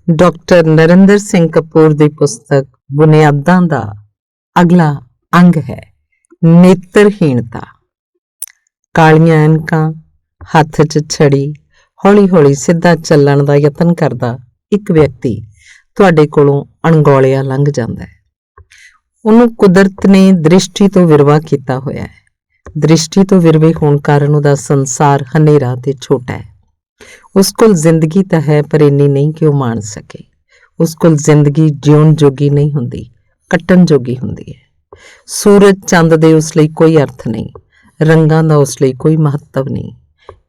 Doctor Narendra Singh Kapoor ਦੀ ਪੁਸਤਕ ਬੁਨਿਆਦਾਂ ਦਾ ਅਗਲਾ ਅੰਗ ਹੈ ਨੇਤਰਹੀਣਤਾ। ਕਾਲੀਆਂ ਐਨਕਾਂ, ਹੱਥ 'ਚ ਛੜੀ, ਹੌਲੀ-ਹੌਲੀ ਸਿੱਧਾ ਚੱਲਣ ਦਾ ਯਤਨ ਕਰਦਾ ਇੱਕ ਵਿਅਕਤੀ ਤੁਹਾਡੇ ਕੋਲੋਂ ਅਣਗੌਲਿਆ ਲੰਘ ਜਾਂਦਾ ਹੈ। ਉਹਨੂੰ ਕੁਦਰਤ ਨੇ ਦ੍ਰਿਸ਼ਟੀ ਤੋਂ ਵਿਰਵਾ ਕੀਤਾ ਹੋਇਆ ਹੈ। ਦ੍ਰਿਸ਼ਟੀ ਤੋਂ ਵਿਰਵੇ ਹੋਣ ਕਾਰਨ ਉਹਦਾ ਸੰਸਾਰ ਹਨੇਰਾ ਤੇ ਛੋਟਾ ਹੈ। ਉਸ ਕੋਲ ਜ਼ਿੰਦਗੀ ਤਾਂ ਹੈ, ਪਰ ਇੰਨੀ ਨਹੀਂ ਕਿ ਉਹ ਮਾਣ ਸਕੇ। ਉਸ ਕੋਲ ਜ਼ਿੰਦਗੀ ਜਿਉਣ ਜੋਗੀ ਨਹੀਂ ਹੁੰਦੀ, ਕੱਟਣ ਜੋਗੀ ਹੁੰਦੀ ਹੈ। ਸੂਰਜ ਚੰਦ ਦੇ ਉਸ ਲਈ ਕੋਈ ਅਰਥ ਨਹੀਂ, ਰੰਗਾਂ ਦਾ ਉਸ ਲਈ ਕੋਈ ਮਹੱਤਵ ਨਹੀਂ,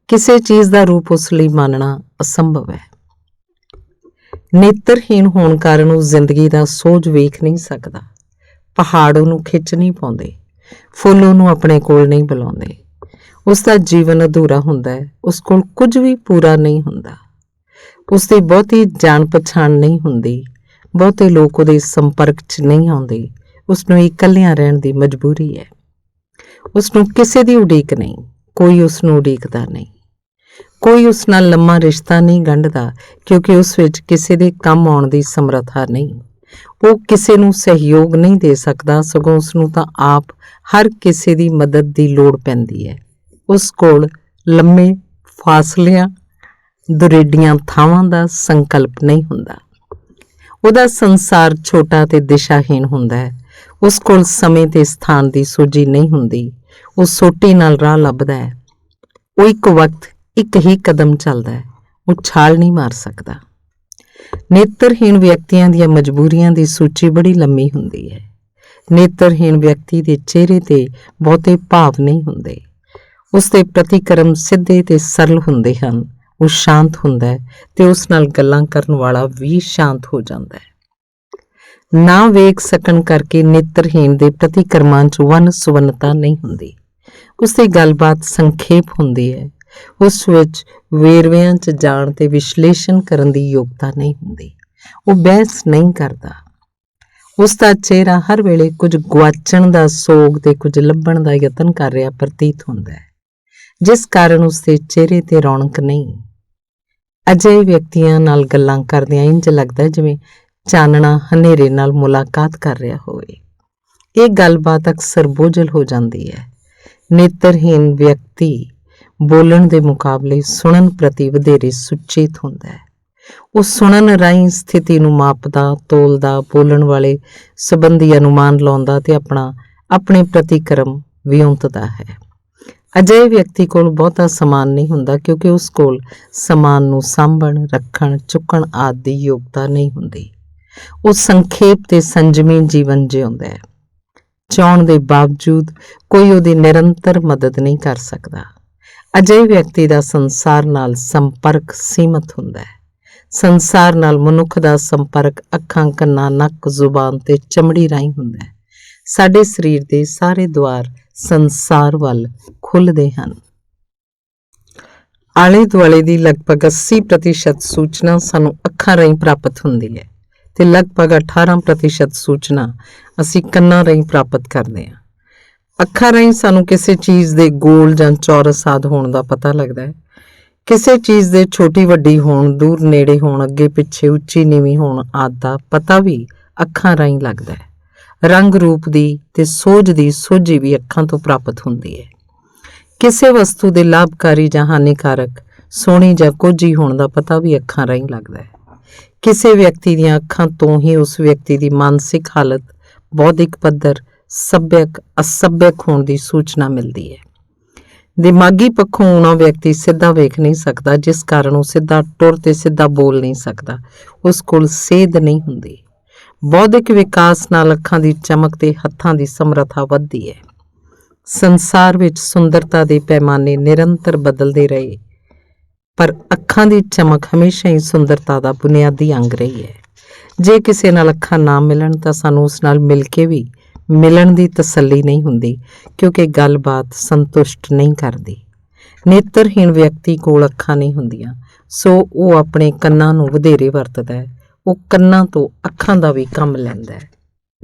ਕਿਸੇ ਚੀਜ਼ ਦਾ ਰੂਪ ਉਸ ਲਈ ਮੰਨਣਾ ਅਸੰਭਵ ਹੈ। ਨੇਤਰਹੀਣ ਹੋਣ ਕਾਰਨ ਉਹ ਜ਼ਿੰਦਗੀ ਦਾ ਸੋਝ ਵੇਖ ਨਹੀਂ ਸਕਦਾ। ਪਹਾੜ ਉਹਨੂੰ ਖਿੱਚ ਨਹੀਂ ਪਾਉਂਦੇ, ਫੁੱਲ ਉਹਨੂੰ ਆਪਣੇ ਕੋਲ ਨਹੀਂ ਬੁਲਾਉਂਦੇ। ਉਸ ਦਾ ਜੀਵਨ ਅਧੂਰਾ ਹੁੰਦਾ ਹੈ, ਉਸ ਕੋਲ ਕੁਝ ਵੀ ਪੂਰਾ ਨਹੀਂ ਹੁੰਦਾ। ਉਸ ਦੀ ਬਹੁਤੀ ਜਾਣ ਪਛਾਣ ਨਹੀਂ ਹੁੰਦੀ, ਬਹੁਤੇ ਲੋਕ ਉਹਦੇ ਸੰਪਰਕ 'ਚ ਨਹੀਂ ਆਉਂਦੇ। ਉਸ ਨੂੰ ਇਕੱਲਿਆਂ ਰਹਿਣ ਦੀ ਮਜਬੂਰੀ ਹੈ। ਉਸ ਨੂੰ ਕਿਸੇ ਦੀ ਉਡੀਕ ਨਹੀਂ, ਕੋਈ ਉਸ ਨੂੰ ਉਡੀਕਦਾ ਨਹੀਂ। ਕੋਈ ਉਸ ਨਾਲ ਲੰਮਾ ਰਿਸ਼ਤਾ ਨਹੀਂ ਗੰਢਦਾ, ਕਿਉਂਕਿ ਉਸ ਵਿੱਚ ਕਿਸੇ ਦੇ ਕੰਮ ਆਉਣ ਦੀ ਸਮਰੱਥਾ ਨਹੀਂ। ਉਹ ਕਿਸੇ ਨੂੰ ਸਹਿਯੋਗ ਨਹੀਂ ਦੇ ਸਕਦਾ, ਸਗੋਂ ਉਸ ਨੂੰ ਤਾਂ ਆਪ ਹਰ ਕਿਸੇ ਦੀ ਮਦਦ ਦੀ ਲੋੜ ਪੈਂਦੀ ਹੈ। ਉਸ ਕੋਲ ਲੰਮੇ ਫਾਸਲਿਆਂ, ਦੁਰੇਡੀਆਂ ਥਾਵਾਂ ਦਾ ਸੰਕਲਪ ਨਹੀਂ ਹੁੰਦਾ। ਉਹਦਾ ਸੰਸਾਰ ਛੋਟਾ ਤੇ ਦਿਸ਼ਾਹੀਣ ਹੁੰਦਾ ਹੈ। ਉਸ ਕੋਲ ਸਮੇਂ ਤੇ ਸਥਾਨ ਦੀ ਸੋਝੀ ਨਹੀਂ ਹੁੰਦੀ। ਉਹ ਸੋਟੀ ਨਾਲ ਰਾਹ ਲੱਭਦਾ ਹੈ। ਉਹ ਇੱਕ ਵਕਤ ਇੱਕ ਹੀ ਕਦਮ ਚੱਲਦਾ ਹੈ, ਉਹ ਛਾਲ ਨਹੀਂ ਮਾਰ ਸਕਦਾ। ਨੇਤਰਹੀਣ ਵਿਅਕਤੀਆਂ ਦੀਆਂ ਮਜਬੂਰੀਆਂ ਦੀ ਸੂਚੀ ਬੜੀ ਲੰਮੀ ਹੁੰਦੀ ਹੈ। ਨੇਤਰਹੀਣ ਵਿਅਕਤੀ ਦੇ ਚਿਹਰੇ ਤੇ ਬਹੁਤੇ ਭਾਵ ਨਹੀਂ ਹੁੰਦੇ। ਉਸ ਦੇ ਪ੍ਰਤੀਕਰਮ ਸਿੱਧੇ ਤੇ ਸਰਲ ਹੁੰਦੇ ਹਨ। ਉਹ ਸ਼ਾਂਤ ਹੁੰਦਾ ਹੈ ਤੇ ਉਸ ਨਾਲ ਗੱਲਾਂ ਕਰਨ ਵਾਲਾ ਵੀ ਸ਼ਾਂਤ ਹੋ ਜਾਂਦਾ ਹੈ। ਨਾ ਵੇਖ ਸਕਣ ਕਰਕੇ ਨੇਤਰਹੀਣ ਦੇ ਪ੍ਰਤੀਕਰਮਾਂ 'ਚ ਵੰਨ ਸੁਵੰਨਤਾ ਨਹੀਂ ਹੁੰਦੀ। ਉਸ ਦੀ ਗੱਲਬਾਤ ਸੰਖੇਪ ਹੁੰਦੀ ਹੈ। ਉਸ ਵਿੱਚ ਵੇਰਵਿਆਂ 'ਚ ਜਾਣ ਤੇ ਵਿਸ਼ਲੇਸ਼ਣ ਕਰਨ ਦੀ ਯੋਗਤਾ ਨਹੀਂ ਹੁੰਦੀ। ਉਹ ਬਹਿਸ ਨਹੀਂ ਕਰਦਾ। ਉਸ ਦਾ ਚਿਹਰਾ ਹਰ ਵੇਲੇ ਕੁਝ ਗੁਆਚਣ ਦਾ ਸੋਗ ਤੇ ਕੁਝ ਲੱਭਣ ਦਾ ਯਤਨ ਕਰ ਰਿਹਾ ਪ੍ਰਤੀਤ ਹੁੰਦਾ ਹੈ, ਜਿਸ ਕਾਰਨ ਉਸ ਦੇ ਚਿਹਰੇ ਤੇ ਰੌਣਕ ਨਹੀਂ। ਅਜਿਹੇ ਵਿਅਕਤੀਆਂ ਨਾਲ ਗੱਲਾਂ ਕਰਦਿਆਂ ਇੰਝ ਲੱਗਦਾ ਜਿਵੇਂ ਚਾਨਣਾ ਹਨੇਰੇ ਨਾਲ ਮੁਲਾਕਾਤ ਕਰ ਰਿਹਾ ਹੋਵੇ। ਇਹ ਗੱਲਬਾਤ ਅਕਸਰ ਬੋਝਲ ਹੋ ਜਾਂਦੀ ਹੈ। ਨੇਤਰਹੀਣ ਵਿਅਕਤੀ ਬੋਲਣ ਦੇ ਮੁਕਾਬਲੇ ਸੁਣਨ ਪ੍ਰਤੀ ਵਧੇਰੇ ਸੁਚੇਤ ਹੁੰਦਾ ਹੈ। ਉਹ ਸੁਣਨ ਰਾਹੀਂ ਸਥਿਤੀ ਨੂੰ ਮਾਪਦਾ, ਤੋਲਦਾ, ਬੋਲਣ ਵਾਲੇ ਸੰਬੰਧੀ ਅਨੁਮਾਨ ਲਾਉਂਦਾ ਤੇ ਆਪਣੇ ਪ੍ਰਤੀਕਰਮ ਵਿਉਂਤਦਾ ਹੈ। ਅਜਿਹੇ ਵਿਅਕਤੀ ਕੋਲ ਬਹੁਤਾ ਸਮਾਨ ਨਹੀਂ ਹੁੰਦਾ, ਕਿਉਂਕਿ ਉਸ ਕੋਲ ਸਮਾਨ ਨੂੰ ਸਾਂਭਣ, ਰੱਖਣ, ਚੁੱਕਣ ਆਦਿ ਦੀ ਯੋਗਤਾ ਨਹੀਂ ਹੁੰਦੀ। ਉਹ ਸੰਖੇਪ ਤੇ ਸੰਜਮੀ ਜੀਵਨ ਜਿਉਂਦਾ ਹੈ। ਚਾਹੁਣ ਦੇ ਬਾਵਜੂਦ ਕੋਈ ਉਹਦੀ ਨਿਰੰਤਰ ਮਦਦ ਨਹੀਂ ਕਰ ਸਕਦਾ। ਅਜਿਹੇ ਵਿਅਕਤੀ ਦਾ ਸੰਸਾਰ ਨਾਲ ਸੰਪਰਕ ਸੀਮਤ ਹੁੰਦਾ ਹੈ। ਸੰਸਾਰ ਨਾਲ ਮਨੁੱਖ ਦਾ ਸੰਪਰਕ ਅੱਖਾਂ, ਕੰਨਾਂ, ਨੱਕ, ਜ਼ੁਬਾਨ ਤੇ ਚਮੜੀ ਰਾਹੀਂ ਹੁੰਦਾ ਹੈ। ਸਾਡੇ ਸਰੀਰ ਦੇ ਸਾਰੇ ਦੁਆਰ ਸੰਸਾਰ ਵੱਲ ਖੁੱਲ੍ਹਦੇ ਹਨ। ਆਲੇ ਦੁਆਲੇ ਦੀ ਲਗਭਗ 80% ਸੂਚਨਾ ਸਾਨੂੰ ਅੱਖਾਂ ਰਾਹੀਂ ਪ੍ਰਾਪਤ ਹੁੰਦੀ ਹੈ ਤੇ ਲਗਭਗ 18% ਸੂਚਨਾ ਅਸੀਂ ਕੰਨਾਂ ਰਾਹੀਂ ਪ੍ਰਾਪਤ ਕਰਦੇ ਹਾਂ। ਅੱਖਾਂ ਰਾਹੀਂ ਸਾਨੂੰ ਕਿਸੇ ਚੀਜ਼ ਦੇ ਗੋਲ ਜਾਂ ਚੌਰਸ ਆਦਿ ਹੋਣ ਦਾ ਪਤਾ ਲੱਗਦਾ ਹੈ। ਕਿਸੇ ਚੀਜ਼ ਦੇ ਛੋਟੀ ਵੱਡੀ ਹੋਣ, ਦੂਰ ਨੇੜੇ ਹੋਣ, ਅੱਗੇ ਪਿੱਛੇ, ਉੱਚੀ ਨੀਵੀਂ ਹੋਣ ਆਦਿ ਦਾ ਪਤਾ ਵੀ ਅੱਖਾਂ ਰਾਹੀਂ ਲੱਗਦਾ ਹੈ। ਰੰਗ ਰੂਪ ਦੀ ਤੇ ਸੋਝ ਦੀ ਸੋਝੀ ਵੀ ਅੱਖਾਂ ਤੋਂ ਪ੍ਰਾਪਤ ਹੁੰਦੀ ਹੈ। ਕਿਸੇ ਵਸਤੂ ਦੇ ਲਾਭਕਾਰੀ ਜਾਂ ਹਾਨੀਕਾਰਕ, ਸੋਹਣੀ ਜਾਂ ਕੋਝੀ ਹੋਣ ਦਾ ਪਤਾ ਵੀ ਅੱਖਾਂ ਰਾਹੀਂ ਲੱਗਦਾ ਹੈ। ਕਿਸੇ ਵਿਅਕਤੀ ਦੀਆਂ ਅੱਖਾਂ ਤੋਂ ਹੀ ਉਸ ਵਿਅਕਤੀ ਦੀ ਮਾਨਸਿਕ ਹਾਲਤ, ਬੌਧਿਕ ਪੱਧਰ, ਸੱਭਿਅਕ ਅਸੱਭਿਅਕ ਹੋਣ ਦੀ ਸੂਚਨਾ ਮਿਲਦੀ ਹੈ। ਦਿਮਾਗੀ ਪੱਖੋਂ ਉਹਨਾਂ ਵਿਅਕਤੀ ਸਿੱਧਾ ਵੇਖ ਨਹੀਂ ਸਕਦਾ, ਜਿਸ ਕਾਰਨ ਉਹ ਸਿੱਧਾ ਟੁਰ ਤੇ ਸਿੱਧਾ ਬੋਲ ਨਹੀਂ ਸਕਦਾ। ਉਸ ਕੋਲ ਸੇਧ ਨਹੀਂ ਹੁੰਦੀ। ਬੌਧਿਕ ਵਿਕਾਸ ਨਾਲ ਅੱਖਾਂ ਦੀ ਚਮਕ ਤੇ ਹੱਥਾਂ ਦੀ ਸਮਰੱਥਾ ਵੱਧਦੀ ਹੈ। ਸੰਸਾਰ ਵਿੱਚ ਸੁੰਦਰਤਾ ਦੇ ਪੈਮਾਨੇ ਨਿਰੰਤਰ ਬਦਲਦੇ ਰਹੇ, ਪਰ ਅੱਖਾਂ ਦੀ ਚਮਕ ਹਮੇਸ਼ਾ ਹੀ ਸੁੰਦਰਤਾ ਦਾ ਬੁਨਿਆਦੀ ਅੰਗ ਰਹੀ ਹੈ। ਜੇ ਕਿਸੇ ਨਾਲ ਅੱਖਾਂ ਨਾ ਮਿਲਣ ਤਾਂ ਸਾਨੂੰ ਉਸ ਨਾਲ ਮਿਲ ਕੇ ਵੀ ਮਿਲਣ ਦੀ ਤਸੱਲੀ ਨਹੀਂ ਹੁੰਦੀ, ਕਿਉਂਕਿ ਗੱਲਬਾਤ ਸੰਤੁਸ਼ਟ ਨਹੀਂ ਕਰਦੀ। ਨੇਤਰਹੀਣ ਵਿਅਕਤੀ ਕੋਲ ਅੱਖਾਂ ਨਹੀਂ ਹੁੰਦੀਆਂ, ਸੋ ਉਹ ਆਪਣੇ ਕੰਨਾਂ ਨੂੰ ਵਧੇਰੇ ਵਰਤਦਾ ਹੈ। ਉਹ ਕੰਨਾਂ ਤੋਂ ਅੱਖਾਂ ਦਾ ਵੀ ਕੰਮ ਲੈਂਦਾ ਹੈ।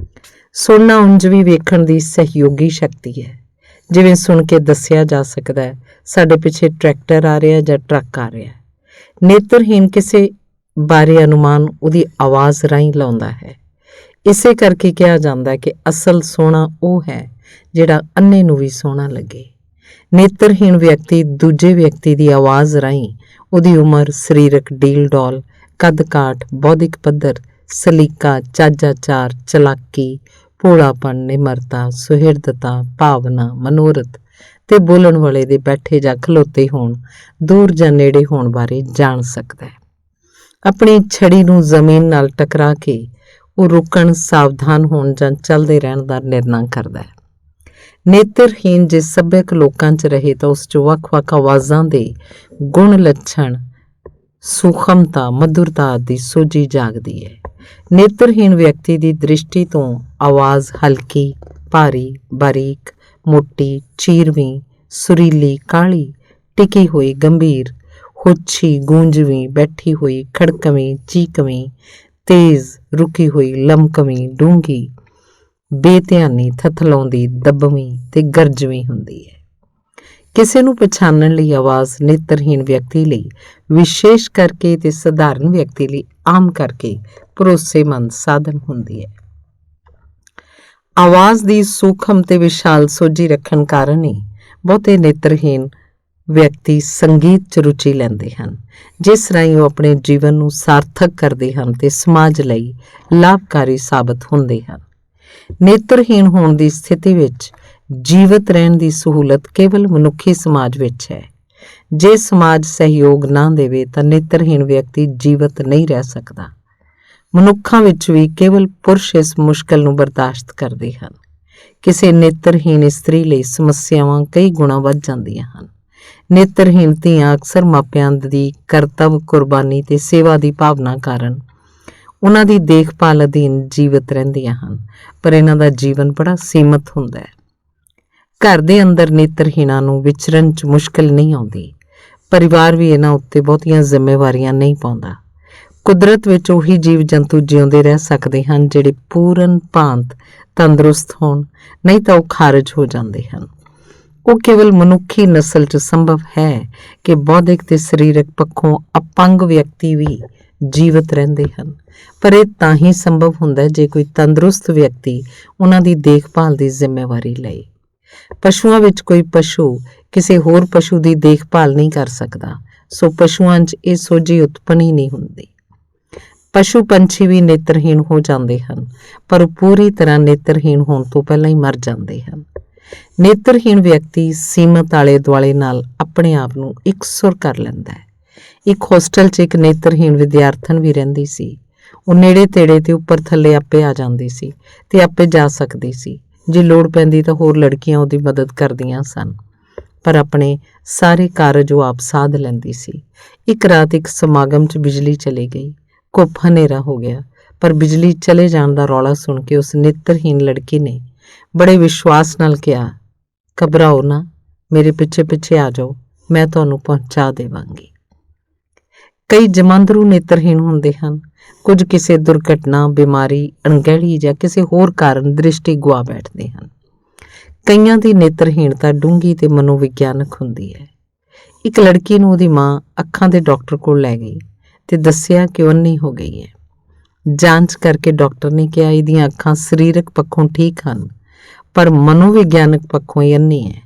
ਸੁਣਨਾ ਉਂਝ ਵੀ ਵੇਖਣ ਦੀ ਸਹਿਯੋਗੀ ਸ਼ਕਤੀ ਹੈ। ਜਿਵੇਂ ਸੁਣ ਕੇ ਦੱਸਿਆ ਜਾ ਸਕਦਾ ਹੈ ਸਾਡੇ ਪਿੱਛੇ ਟਰੈਕਟਰ ਆ ਰਿਹਾ ਜਾਂ ਟਰੱਕ ਆ ਰਿਹਾ। ਨੇਤਰਹੀਣ ਕਿਸੇ ਬਾਰੇ ਅਨੁਮਾਨ ਉਹਦੀ ਆਵਾਜ਼ ਰਾਹੀਂ ਲਾਉਂਦਾ ਹੈ। ਇਸੇ ਕਰਕੇ ਕਿਹਾ ਜਾਂਦਾ ਕਿ ਅਸਲ ਸੋਹਣਾ ਉਹ ਹੈ ਜਿਹੜਾ ਅੰਨੇ ਨੂੰ ਵੀ ਸੋਹਣਾ ਲੱਗੇ। ਨੇਤਰਹੀਣ ਵਿਅਕਤੀ ਦੂਜੇ ਵਿਅਕਤੀ ਦੀ ਆਵਾਜ਼ ਰਾਹੀਂ ਉਹਦੀ ਉਮਰ, ਸਰੀਰਕ ਡੀਲ ਡੌਲ, ਕੱਦ ਕਾਠ, ਬੌਧਿਕ ਪੱਧਰ, ਸਲੀਕਾ, ਚੱਜ-ਆਚਾਰ, ਚਲਾਕੀ, ਭੋਲਾਪਣ, ਨਿਮਰਤਾ, ਸੁਹਿਰਦਤਾ, ਭਾਵਨਾ, ਮਨੋਰਥ ਤੇ ਬੋਲਣ ਵਾਲੇ ਦੇ ਬੈਠੇ ਜਾਂ ਖਲੋਤੇ ਹੋਣ, ਦੂਰ ਜਾਂ ਨੇੜੇ ਹੋਣ ਬਾਰੇ ਜਾਣ ਸਕਦਾ ਹੈ। ਆਪਣੀ ਛੜੀ ਨੂੰ ਜ਼ਮੀਨ ਨਾਲ ਟਕਰਾ ਕੇ ਉਹ ਰੁਕਣ, ਸਾਵਧਾਨ ਹੋਣ ਜਾਂ ਚੱਲਦੇ ਰਹਿਣ ਦਾ ਨਿਰਣਾ ਕਰਦਾ ਹੈ। ਨੇਤਰਹੀਣ ਜੇ ਸੱਭਿਅਕ ਲੋਕਾਂ 'ਚ ਰਹੇ ਤਾਂ ਉਸ 'ਚ ਵੱਖ-ਵੱਖ ਆਵਾਜ਼ਾਂ ਦੇ ਗੁਣ, ਲੱਛਣ, ਸੂਖਮਤਾ, ਮਧੁਰਤਾ ਆਦਿ ਸੋਝੀ ਜਾਗਦੀ ਹੈ। ਨੇਤਰਹੀਣ ਵਿਅਕਤੀ ਦੀ ਦ੍ਰਿਸ਼ਟੀ ਤੋਂ ਆਵਾਜ਼ ਹਲਕੀ, ਭਾਰੀ, ਬਾਰੀਕ, ਮੋਟੀ, ਚੀਰਵੀਂ, ਸੁਰੀਲੀ, ਕਾਲੀ, ਟਿਕੀ ਹੋਈ, ਗੰਭੀਰ, ਹੋਛੀ, ਗੂੰਜਵੀਂ, ਬੈਠੀ ਹੋਈ, ਖੜਕਵੀਂ, ਚੀਕਵੀਂ, ਤੇਜ਼, ਰੁਕੀ ਹੋਈ, ਲਮਕਵੀਂ, ਡੂੰਘੀ, ਬੇਧਿਆਨੀ, ਥਥਲਾਉਂਦੀ, ਦੱਬਵੀਂ ਤੇ ਗਰਜਵੀਂ ਹੁੰਦੀ ਹੈ। ਕਿਸੇ ਨੂੰ ਪਛਾਣਨ ਲਈ ਆਵਾਜ਼ ਨੇਤਰਹੀਣ ਵਿਅਕਤੀ ਲਈ ਵਿਸ਼ੇਸ਼ ਕਰਕੇ ਤੇ ਸਧਾਰਨ ਵਿਅਕਤੀ ਲਈ ਆਮ ਕਰਕੇ ਭਰੋਸੇਮੰਦ ਸਾਧਨ ਹੁੰਦੀ ਹੈ। ਆਵਾਜ਼ ਦੀ ਸੂਖਮ ਤੇ ਵਿਸ਼ਾਲ ਸੋਝੀ ਰੱਖਣ ਕਾਰਨ ਹੀ ਬਹੁਤੇ ਨੇਤਰਹੀਣ ਵਿਅਕਤੀ ਸੰਗੀਤ 'ਚ ਰੁਚੀ ਲੈਂਦੇ ਹਨ, ਜਿਸ ਰਾਹੀਂ ਉਹ ਆਪਣੇ ਜੀਵਨ ਨੂੰ ਸਾਰਥਕ ਕਰਦੇ ਹਨ ਤੇ ਸਮਾਜ ਲਈ ਲਾਭਕਾਰੀ ਸਾਬਤ ਹੁੰਦੇ ਹਨ। ਨੇਤਰਹੀਣ ਹੋਣ ਦੀ ਸਥਿਤੀ ਵਿੱਚ ਜੀਵਤ ਰਹਿਣ ਦੀ ਸਹੂਲਤ ਕੇਵਲ ਮਨੁੱਖੀ ਸਮਾਜ ਵਿੱਚ ਹੈ। ਜੇ ਸਮਾਜ ਸਹਿਯੋਗ ਨਾ ਦੇਵੇ ਤਾਂ ਨੇਤਰਹੀਣ ਵਿਅਕਤੀ ਜੀਵਤ ਨਹੀਂ ਰਹਿ ਸਕਦਾ। ਮਨੁੱਖਾਂ ਵਿੱਚ ਵੀ ਕੇਵਲ ਪੁਰਸ਼ ਇਸ ਮੁਸ਼ਕਲ ਨੂੰ ਬਰਦਾਸ਼ਤ ਕਰਦੇ ਹਨ। ਕਿਸੇ ਨੇਤਰਹੀਣ ਇਸਤਰੀ ਲਈ ਸਮੱਸਿਆਵਾਂ ਕਈ ਗੁਣਾ ਵੱਧ ਜਾਂਦੀਆਂ ਹਨ। ਨੇਤਰਹੀਣ ਧੀਆਂ ਅਕਸਰ ਮਾਪਿਆਂ ਦੀ ਕਰਤੱਵ, ਕੁਰਬਾਨੀ ਤੇ ਸੇਵਾ ਦੀ ਭਾਵਨਾ ਕਾਰਨ ਉਹਨਾਂ ਦੀ ਦੇਖਭਾਲ ਅਧੀਨ ਜੀਵਤ ਰਹਿੰਦੀਆਂ ਹਨ, ਪਰ ਇਹਨਾਂ ਦਾ ਜੀਵਨ ਬੜਾ ਸੀਮਤ ਹੁੰਦਾ ਹੈ। ਘਰ ਦੇ ਅੰਦਰ ਨੇਤਰਹੀਣਾਂ ਨੂੰ ਵਿਚਰਨ 'ਚ ਮੁਸ਼ਕਲ ਨਹੀਂ ਆਉਂਦੀ। ਪਰਿਵਾਰ ਵੀ ਇਹਨਾਂ ਉੱਤੇ ਬਹੁਤੀਆਂ ਜ਼ਿੰਮੇਵਾਰੀਆਂ ਨਹੀਂ ਪਾਉਂਦਾ। ਕੁਦਰਤ ਵਿੱਚ ਉਹੀ ਜੀਵ ਜੰਤੂ ਜਿਉਂਦੇ ਰਹਿ ਸਕਦੇ ਹਨ ਜਿਹੜੇ ਪੂਰਨ ਭਾਂਤ ਤੰਦਰੁਸਤ ਹੋਣ, ਨਹੀਂ ਤਾਂ ਉਹ ਖਾਰਜ ਹੋ ਜਾਂਦੇ ਹਨ। ਉਹ ਕੇਵਲ ਮਨੁੱਖੀ ਨਸਲ 'ਚ ਸੰਭਵ ਹੈ ਕਿ ਬੌਧਿਕ ਤੇ ਸਰੀਰਕ ਪੱਖੋਂ ਅਪੰਗ ਵਿਅਕਤੀ ਵੀ ਜੀਵਤ ਰਹਿੰਦੇ ਹਨ, ਪਰ ਇਹ ਤਾਂ ਹੀ ਸੰਭਵ ਹੁੰਦਾ ਜੇ ਕੋਈ ਤੰਦਰੁਸਤ ਵਿਅਕਤੀ ਉਹਨਾਂ ਦੀ ਦੇਖਭਾਲ ਦੀ ਜ਼ਿੰਮੇਵਾਰੀ ਲਏ। ਪਸ਼ੂਆਂ ਵਿੱਚ ਕੋਈ ਪਸ਼ੂ ਕਿਸੇ ਹੋਰ ਪਸ਼ੂ ਦੀ ਦੇਖਭਾਲ ਨਹੀਂ ਕਰ ਸਕਦਾ, ਸੋ ਪਸ਼ੂਆਂ 'ਚ ਇਹ ਸੋਝੀ ਉਤਪੰਨ ਹੀ ਨਹੀਂ ਹੁੰਦੀ। ਪਸ਼ੂ ਪੰਛੀ ਵੀ ਨੇਤਰਹੀਣ ਹੋ ਜਾਂਦੇ ਹਨ, ਪਰ ਉਹ ਪੂਰੀ ਤਰ੍ਹਾਂ ਨੇਤਰਹੀਣ ਹੋਣ ਤੋਂ ਪਹਿਲਾਂ ਹੀ ਮਰ ਜਾਂਦੇ ਹਨ। ਨੇਤਰਹੀਣ ਵਿਅਕਤੀ ਸੀਮਤ ਆਲੇ ਦੁਆਲੇ ਨਾਲ ਆਪਣੇ ਆਪ ਨੂੰ ਇਕਸੁਰ ਕਰ ਲੈਂਦਾ ਹੈ। ਇੱਕ ਹੋਸਟਲ 'ਚ ਇੱਕ ਨੇਤਰਹੀਣ ਵਿਦਿਆਰਥਣ ਵੀ ਰਹਿੰਦੀ ਸੀ। ਉਹ ਨੇੜੇ ਤੇੜੇ ਤੇ ਉੱਪਰ ਥੱਲੇ ਆਪੇ ਆ ਜਾਂਦੀ ਸੀ ਤੇ ਆਪੇ ਜਾ ਸਕਦੀ ਸੀ। ਜੇ ਲੋੜ ਪੈਂਦੀ ਤਾਂ ਹੋਰ ਲੜਕੀਆਂ ਉਹਦੀ ਮਦਦ ਕਰਦੀਆਂ ਸਨ, ਪਰ ਆਪਣੇ ਸਾਰੇ ਕਾਰਜ ਉਹ ਆਪ ਸਾਧ ਲੈਂਦੀ ਸੀ। ਇੱਕ ਰਾਤ ਇੱਕ ਸਮਾਗਮ 'ਚ ਬਿਜਲੀ ਚਲੀ ਗਈ। ਘੁੱਪ ਹਨੇਰਾ ਹੋ ਗਿਆ, ਪਰ ਬਿਜਲੀ ਚਲੇ ਜਾਣ ਦਾ ਰੌਲਾ ਸੁਣ ਕੇ ਉਸ ਨੇਤਰਹੀਣ ਲੜਕੀ ਨੇ ਬੜੇ ਵਿਸ਼ਵਾਸ ਨਾਲ ਕਿਹਾ, ਘਬਰਾਓ ਨਾ, ਮੇਰੇ ਪਿੱਛੇ ਪਿੱਛੇ ਆ ਜਾਓ, ਮੈਂ ਤੁਹਾਨੂੰ ਪਹੁੰਚਾ ਦੇਵਾਂਗੀ। ਕਈ ਜਮਾਂਦਰੂ ਨੇਤਰਹੀਣ ਹੁੰਦੇ ਹਨ। ਕੁਝ ਕਿਸੇ ਦੁਰਘਟਨਾ, ਬਿਮਾਰੀ, ਅਣਗਹਿਲੀ ਜਾਂ ਕਿਸੇ ਹੋਰ ਕਾਰਨ ਦ੍ਰਿਸ਼ਟੀ ਗੁਆ ਬੈਠਦੇ ਹਨ। ਕਈਆਂ ਦੀ ਨੇਤਰਹੀਣਤਾ ਡੂੰਘੀ ਤੇ ਮਨੋਵਿਗਿਆਨਕ ਹੁੰਦੀ ਹੈ। ਇੱਕ ਲੜਕੀ ਨੂੰ ਉਹਦੀ ਮਾਂ ਅੱਖਾਂ ਦੇ ਡਾਕਟਰ ਕੋਲ ਲੈ ਗਈ ਤੇ ਦੱਸਿਆ ਕਿ ਉਹ ਅੰਨ੍ਹੀ ਹੋ ਗਈ ਹੈ। ਜਾਂਚ ਕਰਕੇ ਡਾਕਟਰ ਨੇ ਕਿਹਾ ਇਹਦੀਆਂ ਅੱਖਾਂ ਸਰੀਰਕ ਪੱਖੋਂ ਠੀਕ ਹਨ, ਪਰ ਮਨੋਵਿਗਿਆਨਕ ਪੱਖੋਂ ਇਹ ਅੰਨ੍ਹੀ ਹੈ।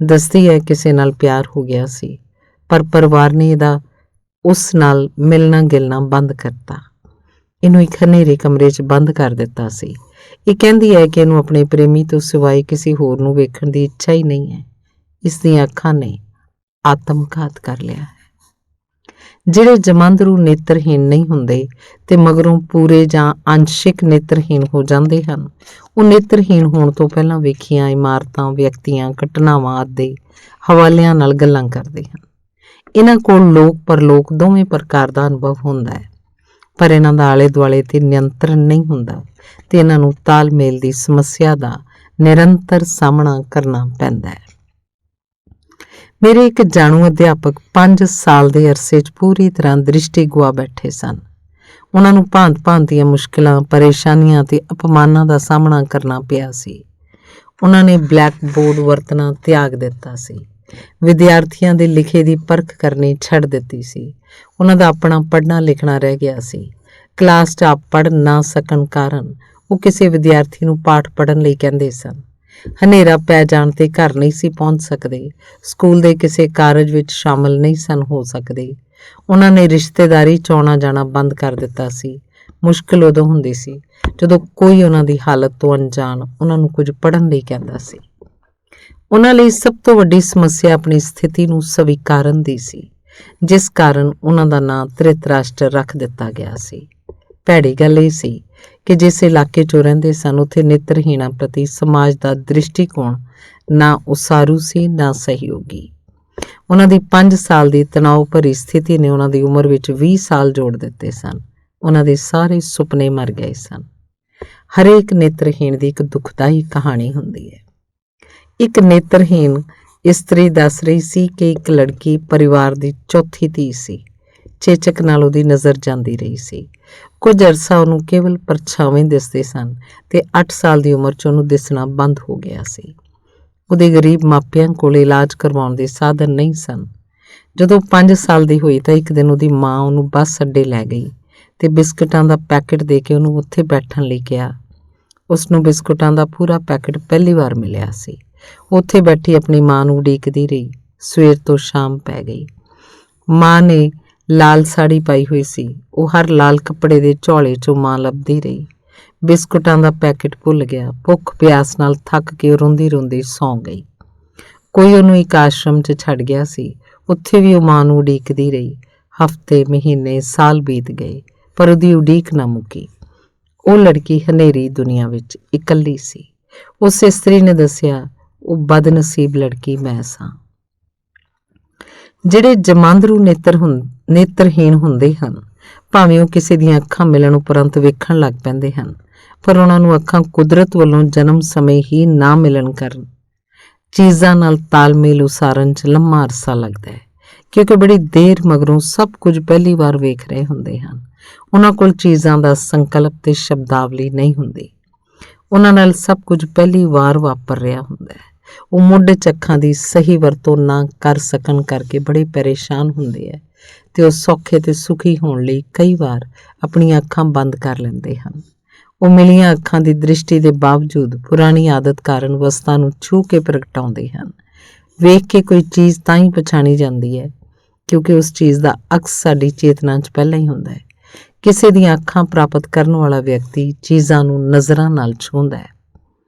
ਦੱਸਦੀ ਹੈ ਕਿਸੇ ਨਾਲ ਪਿਆਰ ਹੋ ਗਿਆ ਸੀ, ਪਰ ਪਰਿਵਾਰ ਨੇ ਇਹਦਾ ਉਸ ਨਾਲ ਮਿਲਣਾ ਗਿਲਣਾ ਬੰਦ ਕਰਤਾ। ਇਹਨੂੰ ਇੱਕ ਹਨੇਰੇ ਕਮਰੇ 'ਚ ਬੰਦ ਕਰ ਦਿੱਤਾ ਸੀ। ਇਹ ਕਹਿੰਦੀ ਹੈ ਕਿ ਇਹਨੂੰ ਆਪਣੇ ਪ੍ਰੇਮੀ ਤੋਂ ਸਿਵਾਏ ਕਿਸੇ ਹੋਰ ਨੂੰ ਵੇਖਣ ਦੀ ਇੱਛਾ ਹੀ ਨਹੀਂ ਹੈ। ਇਸ ਦੀਆਂ ਅੱਖਾਂ ਨੇ ਆਤਮਘਾਤ ਕਰ ਲਿਆ ਹੈ। ਜਿਹੜੇ ਜਮਾਂਦਰੂ ਨੇਤਰਹੀਣ ਨਹੀਂ ਹੁੰਦੇ ਤੇ ਮਗਰੋਂ ਪੂਰੇ ਜਾਂ ਅੰਸ਼ਿਕ ਨੇਤਰਹੀਣ ਹੋ ਜਾਂਦੇ ਹਨ, ਉਹ ਨੇਤਰਹੀਣ ਹੋਣ ਤੋਂ ਪਹਿਲਾਂ ਵੇਖੀਆਂ ਇਮਾਰਤਾਂ, ਵਿਅਕਤੀਆਂ, ਘਟਨਾਵਾਂ ਆਦਿ ਹਵਾਲਿਆਂ ਨਾਲ ਗੱਲਾਂ ਕਰਦੇ ਹਨ। ਇਹਨਾਂ ਕੋਲ ਲੋਕ ਪਰਲੋਕ ਦੋਵੇਂ ਪ੍ਰਕਾਰ ਦਾ ਅਨੁਭਵ ਹੁੰਦਾ ਹੈ, ਪਰ ਇਹਨਾਂ ਦਾ ਆਲੇ ਦੁਆਲੇ ਤੇ ਨਿਯੰਤਰਣ ਨਹੀਂ ਹੁੰਦਾ ਤੇ ਇਹਨਾਂ ਨੂੰ ਤਾਲਮੇਲ ਦੀ ਸਮੱਸਿਆ ਦਾ ਨਿਰੰਤਰ ਸਾਹਮਣਾ ਕਰਨਾ ਪੈਂਦਾ ਹੈ। ਮੇਰੇ ਇੱਕ ਜਾਣੂ ਅਧਿਆਪਕ 5 ਸਾਲ ਦੇ ਅਰਸੇ 'ਚ ਪੂਰੀ ਤਰ੍ਹਾਂ ਦ੍ਰਿਸ਼ਟੀ ਗੁਆ ਬੈਠੇ ਸਨ। ਉਹਨਾਂ ਨੂੰ ਭਾਂਤ-ਭਾਂਤ ਦੀਆਂ ਮੁਸ਼ਕਿਲਾਂ, ਪਰੇਸ਼ਾਨੀਆਂ ਤੇ ਅਪਮਾਨਾਂ ਦਾ ਸਾਹਮਣਾ ਕਰਨਾ ਪਿਆ ਸੀ। ਉਹਨਾਂ ਨੇ ਬਲੈਕ ਬੋਰਡ ਵਰਤਣਾ ਤਿਆਗ ਦਿੱਤਾ ਸੀ ਵਿਦਿਆਰਥੀਆਂ ਦੇ ਲਿਖੇ ਦੀ ਪਰਖ ਕਰਨੀ ਛੱਡ ਦਿੱਤੀ ਸੀ। ਉਹਨਾਂ ਦਾ ਆਪਣਾ ਪੜ੍ਹਨਾ ਲਿਖਣਾ ਰਹਿ ਗਿਆ ਸੀ। ਕਲਾਸ 'ਚ ਆਪ ਪੜ੍ਹ ਨਾ ਸਕਣ ਕਾਰਨ ਉਹ ਕਿਸੇ ਵਿਦਿਆਰਥੀ ਨੂੰ ਪਾਠ ਪੜ੍ਹਨ ਲਈ ਕਹਿੰਦੇ ਸਨ। ਹਨੇਰਾ ਪੈ ਜਾਣ 'ਤੇ ਘਰ ਨਹੀਂ ਸੀ ਪਹੁੰਚ ਸਕਦੇ। ਸਕੂਲ ਦੇ ਕਿਸੇ ਕਾਰਜ ਵਿੱਚ ਸ਼ਾਮਲ ਨਹੀਂ ਸਨ ਹੋ ਸਕਦੇ। ਉਹਨਾਂ ਨੇ ਰਿਸ਼ਤੇਦਾਰੀ 'ਚ ਆਉਣਾ ਜਾਣਾ ਬੰਦ ਕਰ ਦਿੱਤਾ ਸੀ। ਮੁਸ਼ਕਿਲ ਉਦੋਂ ਹੁੰਦੀ ਸੀ ਜਦੋਂ ਕੋਈ ਉਹਨਾਂ ਦੀ ਹਾਲਤ ਤੋਂ ਅਣਜਾਣ ਉਹਨਾਂ ਨੂੰ ਕੁਝ ਪੜ੍ਹਨ ਲਈ ਕਹਿੰਦਾ ਸੀ। ਉਹਨਾਂ ਲਈ ਸਭ ਤੋਂ ਵੱਡੀ ਸਮੱਸਿਆ ਆਪਣੀ ਸਥਿਤੀ ਨੂੰ ਸਵੀਕਾਰਨ ਦੀ ਸੀ, ਜਿਸ ਕਾਰਨ ਉਹਨਾਂ ਦਾ ਨਾਂ ਧ੍ਰਿਤਰਾਸ਼ਟਰ ਰੱਖ ਦਿੱਤਾ ਗਿਆ ਸੀ। ਭੈੜੀ ਗੱਲ ਇਹ ਸੀ ਕਿ ਜਿਸ ਇਲਾਕੇ 'ਚੋਂ ਰਹਿੰਦੇ ਸਨ ਉੱਥੇ ਨੇਤਰਹੀਣਾਂ ਪ੍ਰਤੀ ਸਮਾਜ ਦਾ ਦ੍ਰਿਸ਼ਟੀਕੋਣ ਨਾ ਉਸਾਰੂ ਸੀ ਨਾ ਸਹਿਯੋਗੀ। ਉਹਨਾਂ ਦੀ 5 ਸਾਲ ਦੀ ਤਣਾਅ ਭਰੀ ਸਥਿਤੀ ਨੇ ਉਹਨਾਂ ਦੀ ਉਮਰ ਵਿੱਚ 20 ਸਾਲ ਜੋੜ ਦਿੱਤੇ ਸਨ। ਉਹਨਾਂ ਦੇ ਸਾਰੇ ਸੁਪਨੇ ਮਰ ਗਏ ਸਨ। ਹਰੇਕ ਨੇਤਰਹੀਣ ਦੀ ਇੱਕ ਦੁਖਦਾਈ ਕਹਾਣੀ ਹੁੰਦੀ ਹੈ। ਇੱਕ ਨੇਤਰਹੀਣ ਇਸਤਰੀ ਦੱਸ ਰਹੀ ਸੀ ਕਿ ਇੱਕ ਲੜਕੀ ਪਰਿਵਾਰ ਦੀ ਚੌਥੀ ਧੀ ਸੀ। ਚੇਚਕ ਨਾਲ ਉਹਦੀ ਨਜ਼ਰ ਜਾਂਦੀ ਰਹੀ ਸੀ। ਕੁਝ ਅਰਸਾ ਉਹਨੂੰ ਕੇਵਲ ਪਰਛਾਵੇਂ ਦਿਸਦੇ ਸਨ ਤੇ 8 ਸਾਲ ਦੀ ਉਮਰ 'ਚ ਉਹਨੂੰ ਦਿਸਣਾ ਬੰਦ ਹੋ ਗਿਆ ਸੀ। ਉਹਦੇ ਗਰੀਬ ਮਾਪਿਆਂ ਕੋਲ ਇਲਾਜ ਕਰਵਾਉਣ ਦੇ ਸਾਧਨ ਨਹੀਂ ਸਨ। ਜਦੋਂ 5 ਸਾਲ ਦੀ ਹੋਈ ਤਾਂ ਇੱਕ ਦਿਨ ਉਹਦੀ ਮਾਂ ਉਹਨੂੰ ਬੱਸ ਅੱਡੇ ਲੈ ਗਈ ਤੇ ਬਿਸਕੁਟਾਂ ਦਾ ਪੈਕਟ ਦੇ ਕੇ ਉਹਨੂੰ ਉੱਥੇ ਬੈਠਣ ਲਈ ਕਿਹਾ। ਉਸਨੂੰ ਬਿਸਕੁਟਾਂ ਦਾ ਪੂਰਾ ਪੈਕਟ ਪਹਿਲੀ ਵਾਰ ਮਿਲਿਆ ਸੀ। ਉੱਥੇ ਬੈਠੀ ਆਪਣੀ ਮਾਂ ਨੂੰ ਉਡੀਕਦੀ ਰਹੀ। ਸਵੇਰ ਤੋਂ ਸ਼ਾਮ ਪੈ ਗਈ। ਮਾਂ ਨੇ ਲਾਲ ਸਾੜੀ ਪਾਈ ਹੋਈ ਸੀ। ਉਹ ਹਰ ਲਾਲ ਕੱਪੜੇ ਦੇ ਝੋਲੇ 'ਚੋਂ ਮਾਂ ਲੱਭਦੀ ਰਹੀ। ਬਿਸਕੁਟਾਂ ਦਾ ਪੈਕਟ ਭੁੱਲ ਗਿਆ। ਭੁੱਖ ਪਿਆਸ ਨਾਲ ਥੱਕ ਕੇ ਉਹ ਰੋਂਦੀ ਰੋਂਦੀ ਸੌਂ ਗਈ। ਕੋਈ ਉਹਨੂੰ ਇੱਕ ਆਸ਼ਰਮ 'ਚ ਛੱਡ ਗਿਆ ਸੀ। ਉੱਥੇ ਵੀ ਉਹ ਮਾਂ ਨੂੰ ਉਡੀਕਦੀ ਰਹੀ। ਹਫ਼ਤੇ, ਮਹੀਨੇ, ਸਾਲ ਬੀਤ ਗਏ ਪਰ ਉਹਦੀ ਉਡੀਕ ਨਾ ਮੁੱਕੀ। ਉਹ ਲੜਕੀ ਹਨੇਰੀ ਦੁਨੀਆ ਵਿੱਚ ਇਕੱਲੀ ਸੀ। ਉਸ ਇਸਤਰੀ ਨੇ ਦੱਸਿਆ, ਉਹ ਬਦਨਸੀਬ ਲੜਕੀ ਮੈਂ ਸਾਂ। ਜਿਹੜੇ ਜਮਾਂਦਰੂ ਨੇਤਰਹੀਣ ਹੁੰਦੇ ਹਨ, ਭਾਵੇਂ ਉਹ ਕਿਸੇ ਦੀਆਂ ਅੱਖਾਂ ਮਿਲਣ ਉਪਰੰਤ ਵੇਖਣ ਲੱਗ ਪੈਂਦੇ ਹਨ, ਪਰ ਉਹਨਾਂ ਨੂੰ ਅੱਖਾਂ ਕੁਦਰਤ ਵੱਲੋਂ ਜਨਮ ਸਮੇਂ ਹੀ ਨਾ ਮਿਲਣ ਕਾਰਨ ਚੀਜ਼ਾਂ ਨਾਲ ਤਾਲਮੇਲ ਉਸਾਰਨ 'ਚ ਲੰਮਾ ਅਰਸਾ ਲੱਗਦਾ ਹੈ, ਕਿਉਂਕਿ ਬੜੀ ਦੇਰ ਮਗਰੋਂ ਸਭ ਕੁਝ ਪਹਿਲੀ ਵਾਰ ਵੇਖ ਰਹੇ ਹੁੰਦੇ ਹਨ। ਉਹਨਾਂ ਕੋਲ ਚੀਜ਼ਾਂ ਦਾ ਸੰਕਲਪ ਤੇ ਸ਼ਬਦਾਵਲੀ ਨਹੀਂ ਹੁੰਦੀ। ਉਹਨਾਂ ਨਾਲ ਸਭ ਕੁਝ ਪਹਿਲੀ ਵਾਰ ਵਾਪਰ ਰਿਹਾ ਹੁੰਦਾ ਹੈ। ਉਹ ਮੁੱਢ 'ਚ ਅੱਖਾਂ ਦੀ ਸਹੀ ਵਰਤੋਂ ਨਾ ਕਰ ਸਕਣ ਕਰਕੇ ਬੜੇ ਪਰੇਸ਼ਾਨ ਹੁੰਦੇ ਹੈ ਤੇ ਉਹ ਸੌਖੇ ਤੇ ਸੁਖੀ ਹੋਣ ਲਈ ਕਈ ਵਾਰ ਆਪਣੀਆਂ ਅੱਖਾਂ ਬੰਦ ਕਰ ਲੈਂਦੇ ਹਨ। ਉਹ ਮਿਲੀਆਂ ਅੱਖਾਂ ਦੀ ਦ੍ਰਿਸ਼ਟੀ ਦੇ ਬਾਵਜੂਦ ਪੁਰਾਣੀ ਆਦਤ ਕਾਰਨ ਵਸਤਾਂ ਨੂੰ ਛੂਹ ਕੇ ਪ੍ਰਗਟਾਉਂਦੇ ਹਨ। ਵੇਖ ਕੇ ਕੋਈ ਚੀਜ਼ ਤਾਂ ਹੀ ਪਛਾਣੀ ਜਾਂਦੀ ਹੈ ਕਿਉਂਕਿ ਉਸ ਚੀਜ਼ ਦਾ ਅਕਸ ਸਾਡੀ ਚੇਤਨਾ 'ਚ ਪਹਿਲਾਂ ਹੀ ਹੁੰਦਾ ਹੈ। ਕਿਸੇ ਦੀਆਂ ਅੱਖਾਂ ਪ੍ਰਾਪਤ ਕਰਨ ਵਾਲਾ ਵਿਅਕਤੀ ਚੀਜ਼ਾਂ ਨੂੰ ਨਜ਼ਰਾਂ ਨਾਲ ਛੂਹਦਾ ਹੈ।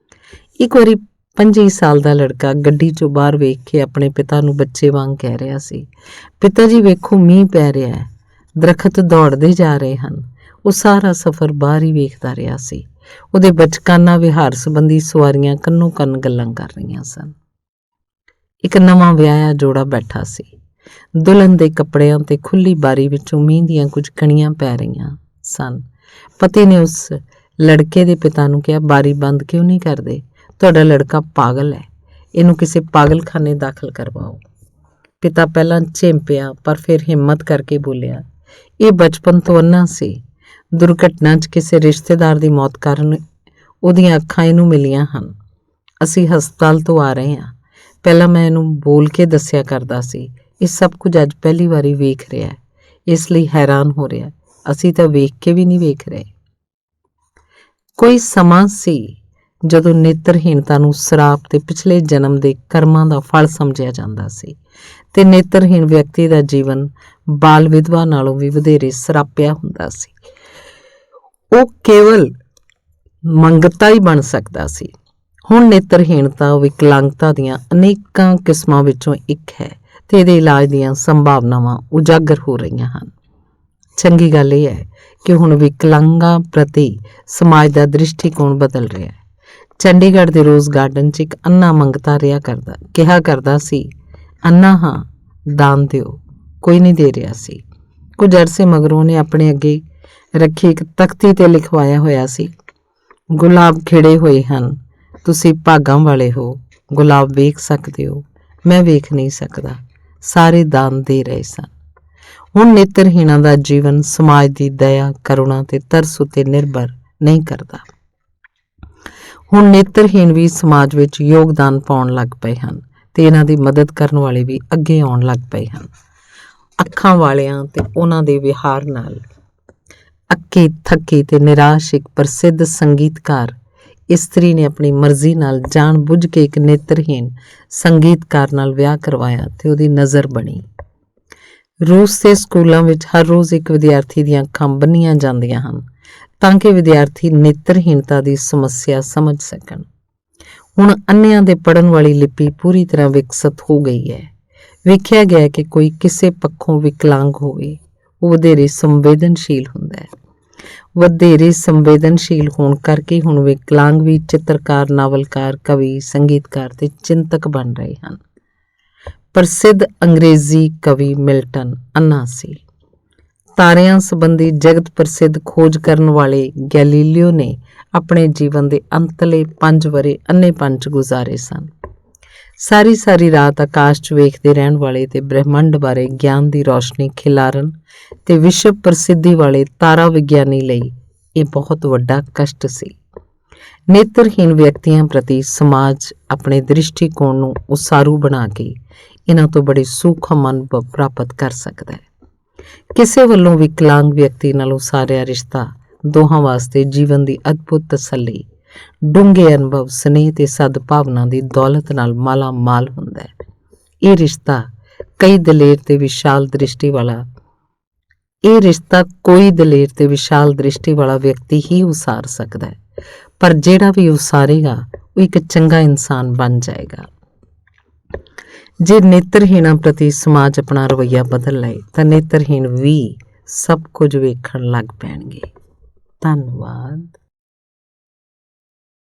ਇੱਕ ਵਾਰੀ 25 ਸਾਲ ਦਾ ਲੜਕਾ ਗੱਡੀ 'ਚੋਂ ਬਾਹਰ ਵੇਖ ਕੇ ਆਪਣੇ ਪਿਤਾ ਨੂੰ ਬੱਚੇ ਵਾਂਗ ਕਹਿ ਰਿਹਾ ਸੀ, ਪਿਤਾ ਜੀ ਵੇਖੋ ਮੀਂਹ ਪੈ ਰਿਹਾ ਹੈ, ਦਰਖਤ ਦੌੜਦੇ ਜਾ ਰਹੇ ਹਨ। ਉਹ ਸਾਰਾ ਸਫ਼ਰ ਬਾਹਰ ਹੀ ਵੇਖਦਾ ਰਿਹਾ ਸੀ। ਉਹਦੇ ਬਚਕਾਨਾ ਵਿਹਾਰ ਸੰਬੰਧੀ ਸਵਾਰੀਆਂ ਕੰਨੋਂ ਕੰਨ ਗੱਲਾਂ ਕਰ ਰਹੀਆਂ ਸਨ। ਇੱਕ ਨਵਾਂ ਵਿਆਹਿਆ ਜੋੜਾ ਬੈਠਾ ਸੀ। ਦੁਲਹਨ ਦੇ ਕੱਪੜਿਆਂ ਤੇ ਖੁੱਲੀ ਬਾਰੀ ਵਿੱਚੋਂ ਮੀਂਹ ਦੀਆਂ ਕੁਝ ਕਣੀਆਂ ਪੈ ਰਹੀਆਂ ਸਨ। ਪਤੀ ਨੇ ਉਸ ਲੜਕੇ ਦੇ ਪਿਤਾ ਨੂੰ ਕਿਹਾ, ਬਾਰੀ ਬੰਦ ਕਿਉਂ ਨਹੀਂ ਕਰਦੇ? ਤੁਹਾਡਾ ਲੜਕਾ ਪਾਗਲ ਹੈ, ਇਹਨੂੰ ਕਿਸੇ ਪਾਗਲਖਾਨੇ ਦਾਖਲ ਕਰਵਾਓ। ਪਿਤਾ ਪਹਿਲਾਂ ਝਿੰਪਿਆ ਪਰ ਫਿਰ ਹਿੰਮਤ ਕਰਕੇ ਬੋਲਿਆ, ਇਹ ਬਚਪਨ ਤੋਂ ਅੰਨਾ ਸੀ। ਦੁਰਘਟਨਾ 'ਚ ਕਿਸੇ ਰਿਸ਼ਤੇਦਾਰ ਦੀ ਮੌਤ ਕਾਰਨ ਉਹਦੀਆਂ ਅੱਖਾਂ ਇਹਨੂੰ ਮਿਲੀਆਂ ਹਨ। ਅਸੀਂ ਹਸਪਤਾਲ ਤੋਂ ਆ ਰਹੇ ਹਾਂ। ਪਹਿਲਾਂ ਮੈਂ ਇਹਨੂੰ ਬੋਲ ਕੇ ਦੱਸਿਆ ਕਰਦਾ ਸੀ। ਇਹ ਸਭ ਕੁਝ ਅੱਜ ਪਹਿਲੀ ਵਾਰੀ ਵੇਖ ਰਿਹਾ ਹੈ, ਇਸ ਲਈ ਹੈਰਾਨ ਹੋ ਰਿਹਾ। ਅਸੀਂ ਤਾਂ ਵੇਖ ਕੇ ਵੀ ਨਹੀਂ ਵੇਖ ਰਹੇ। ਕੋਈ ਸਮਾਂ ਸੀ ਜਦੋਂ ਨੇਤਰਹੀਣਤਾ ਨੂੰ ਸਰਾਪ ਤੇ ਪਿਛਲੇ ਜਨਮ ਦੇ ਕਰਮਾਂ ਦਾ ਫਲ ਸਮਝਿਆ ਜਾਂਦਾ ਸੀ ਤੇ ਨੇਤਰਹੀਣ ਵਿਅਕਤੀ ਦਾ ਜੀਵਨ ਬਾਲ ਵਿਧਵਾ ਨਾਲੋਂ ਵੀ ਵਧੇਰੇ ਸਰਾਪਿਆ ਹੁੰਦਾ ਸੀ। ਉਹ ਕੇਵਲ ਮੰਗਤਾ ਹੀ ਬਣ ਸਕਦਾ ਸੀ। ਹੁਣ ਨੇਤਰਹੀਣਤਾ ਵਿਕਲਾਂਗਤਾ ਦੀਆਂ ਅਨੇਕਾਂ ਕਿਸਮਾਂ ਵਿੱਚੋਂ ਇੱਕ ਹੈ ਤੇ ਇਹਦੇ ਇਲਾਜ ਦੀਆਂ ਸੰਭਾਵਨਾਵਾਂ ਉਜਾਗਰ ਹੋ ਰਹੀਆਂ ਹਨ। ਚੰਗੀ ਗੱਲ ਇਹ ਹੈ ਕਿ ਹੁਣ ਵਿਕਲਾਂਗਾਂ ਪ੍ਰਤੀ ਸਮਾਜ ਦਾ ਦ੍ਰਿਸ਼ਟੀਕੋਣ ਬਦਲ ਰਿਹਾ ਹੈ। ਚੰਡੀਗੜ੍ਹ ਦੇ ਰੋਜ਼ ਗਾਰਡਨ 'ਚ ਇੱਕ ਅੰਨਾ ਮੰਗਤਾ ਕਿਹਾ ਕਰਦਾ ਸੀ, ਅੰਨਾ ਹਾਂ, ਦਾਨ ਦਿਓ। ਕੋਈ ਨਹੀਂ ਦੇ ਰਿਹਾ ਸੀ। ਕੁਝ ਅਰਸੇ ਮਗਰੋਂ ਉਹਨੇ ਆਪਣੇ ਅੱਗੇ ਰੱਖੀ ਇੱਕ ਤਖਤੀ ਤੇ ਲਿਖਵਾਇਆ ਹੋਇਆ ਸੀ, ਗੁਲਾਬ ਖਿੜੇ ਹੋਏ ਹਨ, ਤੁਸੀਂ ਭਾਗਾਂ ਵਾਲੇ ਹੋ। ਗੁਲਾਬ ਵੇਖ ਸਕਦੇ ਹੋ, ਮੈਂ ਵੇਖ ਨਹੀਂ ਸਕਦਾ। ਸਾਰੇ ਦਾਨ ਦੇ ਰਹੇ ਸਨ। ਹੁਣ ਨੇਤਰਹੀਣਾਂ ਦਾ ਜੀਵਨ ਸਮਾਜ ਦੀ ਦਇਆ, ਕਰੁਣਾ ਤੇ ਤਰਸ ਉੱਤੇ ਨਿਰਭਰ ਨਹੀਂ ਕਰਦਾ। ਹੁਣ ਨੇਤਰਹੀਣ ਵੀ ਸਮਾਜ ਵਿੱਚ ਯੋਗਦਾਨ ਪਾਉਣ ਲੱਗ ਪਏ ਹਨ ਤੇ ਇਹਨਾਂ ਦੀ ਮਦਦ ਕਰਨ ਵਾਲੇ ਵੀ ਅੱਗੇ ਆਉਣ ਲੱਗ ਪਏ ਹਨ। ਅੱਖਾਂ ਵਾਲਿਆਂ ਤੇ ਉਹਨਾਂ ਦੇ ਵਿਹਾਰ ਨਾਲ ਅੱਕੇ ਥੱਕੇ ਤੇ ਨਿਰਾਸ਼ ਇੱਕ ਪ੍ਰਸਿੱਧ ਸੰਗੀਤਕਾਰ ਇਸਤਰੀ ਨੇ ਆਪਣੀ ਮਰਜ਼ੀ ਨਾਲ ਜਾਣ ਬੁੱਝ ਕੇ ਇੱਕ ਨੇਤਰਹੀਣ ਸੰਗੀਤਕਾਰ ਨਾਲ ਵਿਆਹ ਕਰਵਾਇਆ ਤੇ ਉਹਦੀ ਨਜ਼ਰ ਬਣੀ। ਰੂਸ ਦੇ ਸਕੂਲਾਂ ਵਿੱਚ ਹਰ ਰੋਜ਼ ਇੱਕ ਵਿਦਿਆਰਥੀ ਦੀਆਂ ਅੱਖਾਂ ਬੰਨੀਆਂ ਜਾਂਦੀਆਂ ਹਨ ਤਾਂ ਕਿ ਵਿਦਿਆਰਥੀ ਨੇਤਰਹੀਣਤਾ ਦੀ ਸਮੱਸਿਆ ਸਮਝ ਸਕਣ। ਹੁਣ ਅੰਨ੍ਹਿਆਂ ਦੇ ਪੜ੍ਹਨ ਵਾਲੀ ਲਿਪੀ ਪੂਰੀ ਤਰ੍ਹਾਂ ਵਿਕਸਿਤ ਹੋ ਗਈ ਹੈ। ਵੇਖਿਆ ਗਿਆ ਕਿ ਕੋਈ ਕਿਸੇ ਪੱਖੋਂ ਵਿਕਲਾਂਗ ਹੋਵੇ ਉਹ ਵਧੇਰੇ ਸੰਵੇਦਨਸ਼ੀਲ ਹੁੰਦਾ ਹੈ। ਵਧੇਰੇ ਸੰਵੇਦਨਸ਼ੀਲ ਹੋਣ ਕਰਕੇ ਹੁਣ ਵਿਕਲਾਂਗ ਵੀ ਚਿੱਤਰਕਾਰ, ਨਾਵਲਕਾਰ, ਕਵੀ, ਸੰਗੀਤਕਾਰ ਤੇ ਚਿੰਤਕ ਬਣ ਰਹੇ ਹਨ। ਪ੍ਰਸਿੱਧ ਅੰਗਰੇਜ਼ੀ ਕਵੀ ਮਿਲਟਨ ਅੰਨ੍ਹਾ ਸੀ। ਤਾਰਿਆਂ ਸੰਬੰਧੀ ਜਗਤ ਪ੍ਰਸਿੱਧ ਖੋਜ ਕਰਨ ਵਾਲੇ ਗੈਲੀਲੀਓ ਨੇ ਆਪਣੇ ਜੀਵਨ ਦੇ ਅੰਤਲੇ 5 ਵਰ੍ਹੇ ਅੰਨ੍ਹੇਪਣ 'ਚ ਗੁਜ਼ਾਰੇ ਸਨ। ਸਾਰੀ ਰਾਤ ਆਕਾਸ਼ 'ਚ ਵੇਖਦੇ ਰਹਿਣ ਵਾਲੇ ਤੇ ਬ੍ਰਹਿਮੰਡ ਬਾਰੇ ਗਿਆਨ ਦੀ ਰੌਸ਼ਨੀ ਖਿਲਾਰਨ ਤੇ ਵਿਸ਼ਵ ਪ੍ਰਸਿੱਧੀ ਵਾਲੇ ਤਾਰਾ ਵਿਗਿਆਨੀ ਲਈ ਇਹ ਬਹੁਤ ਵੱਡਾ ਕਸ਼ਟ ਸੀ। ਨੇਤਰਹੀਣ ਵਿਅਕਤੀਆਂ ਪ੍ਰਤੀ ਸਮਾਜ ਆਪਣੇ ਦ੍ਰਿਸ਼ਟੀਕੋਣ ਨੂੰ ਉਸਾਰੂ ਬਣਾ ਕੇ ਇਹਨਾਂ ਤੋਂ ਬੜੇ ਸੂਖਮ ਅਨੁਭਵ ਪ੍ਰਾਪਤ ਕਰ ਸਕਦਾ ਹੈ। ਕਿਸੇ ਵੱਲੋਂ ਵਿਕਲਾਂਗ ਵਿਅਕਤੀ ਨਾਲ ਉਸਾਰਿਆ ਰਿਸ਼ਤਾ ਦੋਹਾਂ ਵਾਸਤੇ ਜੀਵਨ ਦੀ ਅਦਭੁਤ ਤਸੱਲੀ, ਡੂੰਘੇ ਅਨੁਭਵ, ਸਨੇਹ ਤੇ ਸਦਭਾਵਨਾ ਦੀ ਦੌਲਤ ਨਾਲ ਮਾਲਾ ਮਾਲ ਹੁੰਦਾ ਹੈ। ਇਹ ਰਿਸ਼ਤਾ ਕੋਈ ਦਲੇਰ ਤੇ ਵਿਸ਼ਾਲ ਦ੍ਰਿਸ਼ਟੀ ਵਾਲਾ ਵਿਅਕਤੀ ਹੀ ਉਸਾਰ ਸਕਦਾ ਹੈ, ਪਰ ਜਿਹੜਾ ਵੀ ਉਸਾਰੇਗਾ ਉਹ ਇੱਕ ਚੰਗਾ ਇਨਸਾਨ ਬਣ ਜਾਏਗਾ। ਜੇ ਨੇਤਰਹੀਣਾਂ ਪ੍ਰਤੀ ਸਮਾਜ ਆਪਣਾ ਰਵੱਈਆ ਬਦਲ ਲਏ ਤਾਂ ਨੇਤਰਹੀਣ ਵੀ ਸਭ ਕੁਝ ਵੇਖਣ ਲੱਗ ਪੈਣਗੇ। ਧੰਨਵਾਦ।